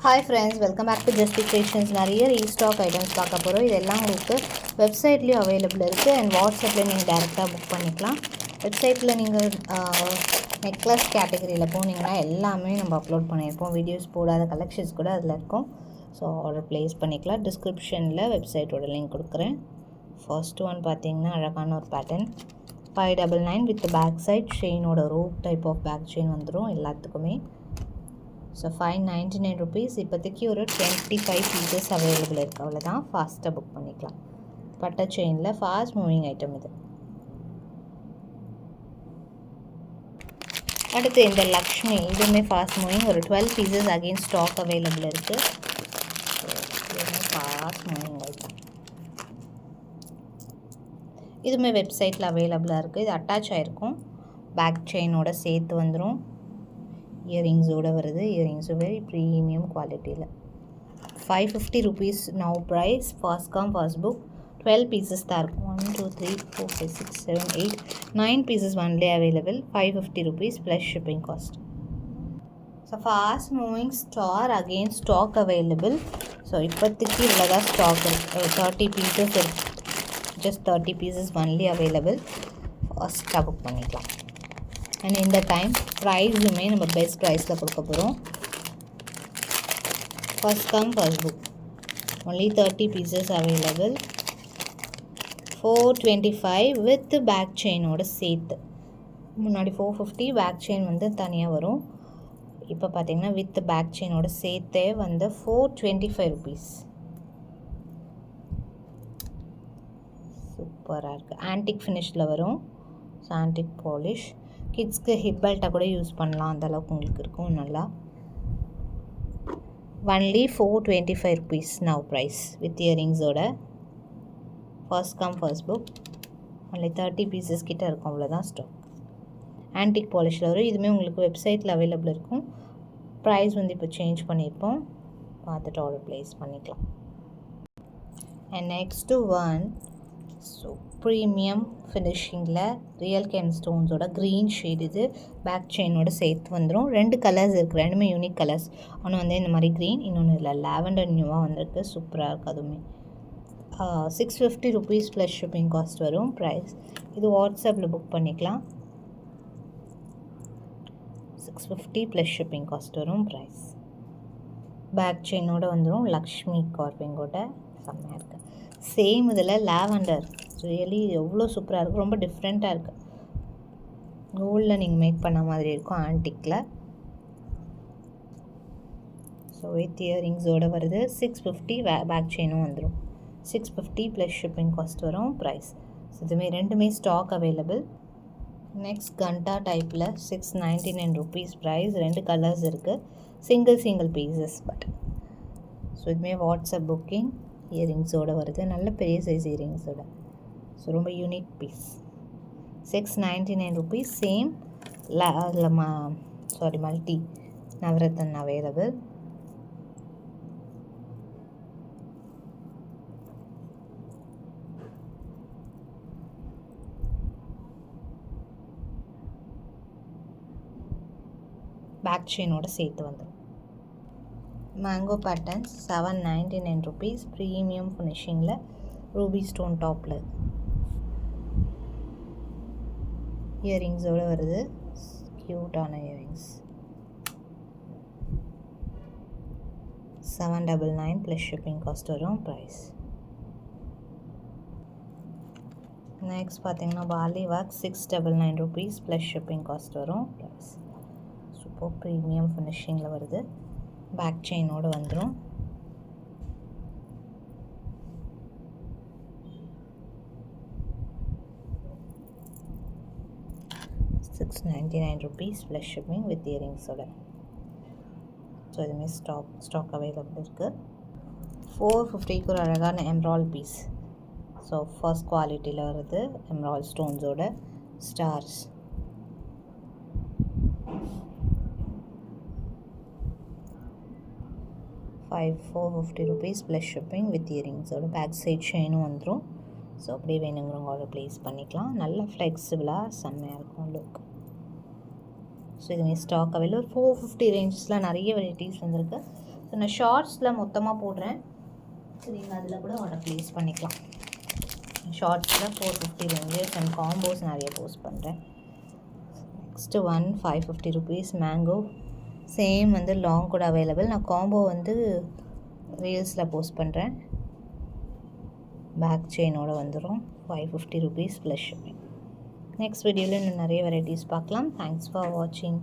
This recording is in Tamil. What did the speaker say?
Hi friends, welcome back to Just Creations. நிறைய ரீஸ்டாக் ஐட்டம்ஸ் பார்க்க போகிறோம். இதெல்லாம் உங்களுக்கு வெப்சைட்லேயும் அவைலபிள் இருக்குது அண்ட் வாட்ஸ்அப்பில் நீங்கள் டேரெக்டாக புக் பண்ணிக்கலாம். வெப்சைட்டில் நீங்கள் நெக்லஸ் கேட்டகரியில் போனீங்கன்னா எல்லாமே நம்ம அப்லோட் பண்ணியிருப்போம். வீடியோஸ் போடாத கலெக்ஷன்ஸ் கூட அதில் இருக்கும். ஸோ ஆர்டர் ப்ளேஸ் பண்ணிக்கலாம். டிஸ்கிரிப்ஷனில் வெப்சைட்டோட லிங்க் கொடுக்குறேன். ஃபர்ஸ்ட் ஒன் பார்த்தீங்கன்னா அழகான ஒரு பேட்டர்ன் 599 வித் பேக் சைட் செயினோட rope type of back chain வந்துடும் எல்லாத்துக்குமே. So 599 rupees. இப்போதைக்கு ஒரு 25 பீசஸ் அவைலபிள் இருக்குது. அவ்வளோதான், ஃபாஸ்ட்டாக புக் பண்ணிக்கலாம். பட்டை செயினில் ஃபாஸ்ட் மூவிங் ஐட்டம் இது. அடுத்து இந்த லக்ஷ்மி, இதுவுமே ஃபாஸ்ட் மூவிங். ஒரு 12 பீசஸ் அகெயின் ஸ்டாக் அவைலபிள் இருக்குது. இதுவுமே ஃபாஸ்ட் மூவிங் ஐட்டம். இதுவுமே வெப்சைட்டில் அவைலபிளாக இருக்குது. இது அட்டாச் ஆகிருக்கும், பேக் செயினோட சேர்த்து வந்துடும். இயரிங்ஸோடு வருது. இயரிங்ஸும் வெரி ப்ரீமியம் குவாலிட்டியில். 550 rupees now price. Fast come fast book. 12 pieces தான் இருக்கும். 1 2 3 4 5 6 7 8 9 pieces only available. 550 rupees plus shipping cost. So fast moving star again stock available. So இப்போதைக்கு இவ்வளோ தான் ஸ்டாக் இருக்குது. 30 பீசஸ் இருக்குது. Just 30 pieces only available. ஃபாஸ்ட்டாக புக் பண்ணிக்கலாம். அண்ட் இந்த டைம் ப்ரைஸுமே நம்ம பெஸ்ட் ப்ரைஸில் கொடுக்க போகிறோம். First come first book. Only 30 pieces available. 425 with back செயினோட சேர்த்து. முன்னாடி 450, பேக் செயின் வந்து தனியாக வரும். இப்போ பார்த்தீங்கன்னா வித் பேக் செயினோட சேர்த்தே வந்து 425 ருபீஸ். சூப்பராக இருக்குது. ஆன்டிக் ஃபினிஷில் வரும். So antique polish. கிட்ஸ்க்கு ஹிப் பெல்ட்டாக கூட யூஸ் பண்ணலாம். அந்தளவுக்கு உங்களுக்கு இருக்கும் நல்லா. Only 425 rupees now price with இயரிங்ஸோட. First come first book. Only 30 pieces கிட்டே இருக்கும். அவ்வளோதான் ஸ்டாக். ஆன்டிக் பாலிஷில் வரும். இதுவுமே உங்களுக்கு வெப்சைட்டில் அவைலபிள் இருக்கும். ப்ரைஸ் வந்து இப்போ சேஞ்ச் பண்ணியிருப்போம். பார்த்துட்டு ஆர்டர் ப்ளேஸ் பண்ணிக்கலாம். And next one so premium ஃபினிஷிங்கில் ரியல் கேன் ஸ்டோன்ஸோட க்ரீன் ஷேட். இது பேக் செயினோட சேர்த்து வந்துடும். 2 கலர்ஸ் இருக்குது. ரெண்டுமே யூனிக் கலர்ஸ். ஒன்று வந்து இந்த மாதிரி க்ரீன், இன்னொன்று இல்லை லாவெண்டர் நியூவாக வந்திருக்கு. சூப்பராக இருக்குது. அதுவுமே 650 ருபீஸ் ப்ளஸ் ஷிப்பிங் காஸ்ட் வரும் ப்ரைஸ். இது வாட்ஸ்அப்பில் புக் பண்ணிக்கலாம். 650 ப்ளஸ் ஷிப்பிங் காஸ்ட் வரும் ப்ரைஸ். பேக் செயினோட வந்துடும். லக்ஷ்மி கார்விங்கோட செம்மையாக இருக்குது. சேம் இதில் லாவெண்டர் ரியலி எவ்வளோ சூப்பராக இருக்குது. ரொம்ப டிஃப்ரெண்ட்டாக இருக்குது. கோல்டில் நீங்கள் மேக் பண்ண மாதிரி இருக்கும் ஆன்டிக்கில். ஸோ வித் இயரிங்ஸோடு வருது. 650 பேக் செயினும் வந்துடும். 650 ப்ளஸ் ஷிப்பிங் காஸ்ட் வரும் ப்ரைஸ். ஸோ இதுவுமே ரெண்டுமே ஸ்டாக் அவைலபிள். நெக்ஸ்ட் கண்டா டைப்பில் 699 ருபீஸ் ப்ரைஸ். 2 கலர்ஸ் இருக்குது. Single pieces but. ஸோ இதுவுமே வாட்ஸ்அப் புக்கிங். இயரிங்ஸோடு வருது. நல்ல பெரிய சைஸ் இயரிங்ஸோட. ஸோ ரொம்ப யூனிக் பீஸ். 699 ருபீஸ். சேம் அதில் மல்டி நவரத்தன் அவைலபிள். பேக் செயினோட சேர்த்து வந்துடும். Mango patterns 799 rupees. ப்ரீமியம் ஃபினிஷிங்கில் ரூபி ஸ்டோன் டாப்பில் இயரிங்ஸோடு வருது. க்யூட்டான இயரிங்ஸ். 799 ப்ளஸ் ஷிப்பிங் காஸ்ட் வரும் ப்ரைஸ். நெக்ஸ்ட் பார்த்தீங்கன்னா poly work 699 rupees plus shipping cost வரும் ப்ரைஸ். சூப்பர் ப்ரீமியம் ஃபினிஷிங்கில் வருது. பேக் செயினோடு வந்துடும். $699 ருபீஸ் ப்ளஸ் ஷிப்பிங் வித் இயரிங்ஸோட. ஸோ இதுவுமே ஸ்டாக் அவைலபிள் இருக்குது. 450க்கு ஒரு அழகான எம்ரால் பீஸ். ஸோ ஃபர்ஸ்ட் குவாலிட்டியில் வருது. எம்ரால் ஸ்டோன்ஸோட stars. $450 rupees plus shipping with இயரிங்ஸோட. பேக் சைட் செயினும் வந்துடும். ஸோ அப்படியே வேணுங்கிறவங்க ஆர்டர் ப்ளேஸ் பண்ணிக்கலாம். நல்லா ஃப்ளெக்சிபிளாக செம்மையாக இருக்கும் லுக். ஸோ இதுமாரி ஸ்டாக் அவைலபிள். 450 ரேஞ்சஸில் நிறைய வெரைட்டிஸ் வந்திருக்கு. ஸோ நான் ஷார்ட்ஸில் மொத்தமாக போடுறேன். ஸோ நீங்கள் அதில் கூட ஆர்டர் ப்ளேஸ் பண்ணிக்கலாம். ஷார்ட்ஸில் 450 ரேஞ்சஸ் அண்ட் காம்போஸ் நிறைய போஸ்ட் பண்ணுறேன். Next 550 rupees mango. சேம் வந்து லாங் கூட அவைலபிள். நான் காம்போ வந்து ரீல்ஸில் போஸ்ட் பண்ணுறேன். பேக் செயினோடு வந்துடும். 550 ருபீஸ் ப்ளஸ் ஷிப்பிங். நெக்ஸ்ட் வீடியோவில் இன்னும் நிறைய வெரைட்டிஸ் பார்க்கலாம். தேங்க்ஸ் ஃபார் வாட்சிங்.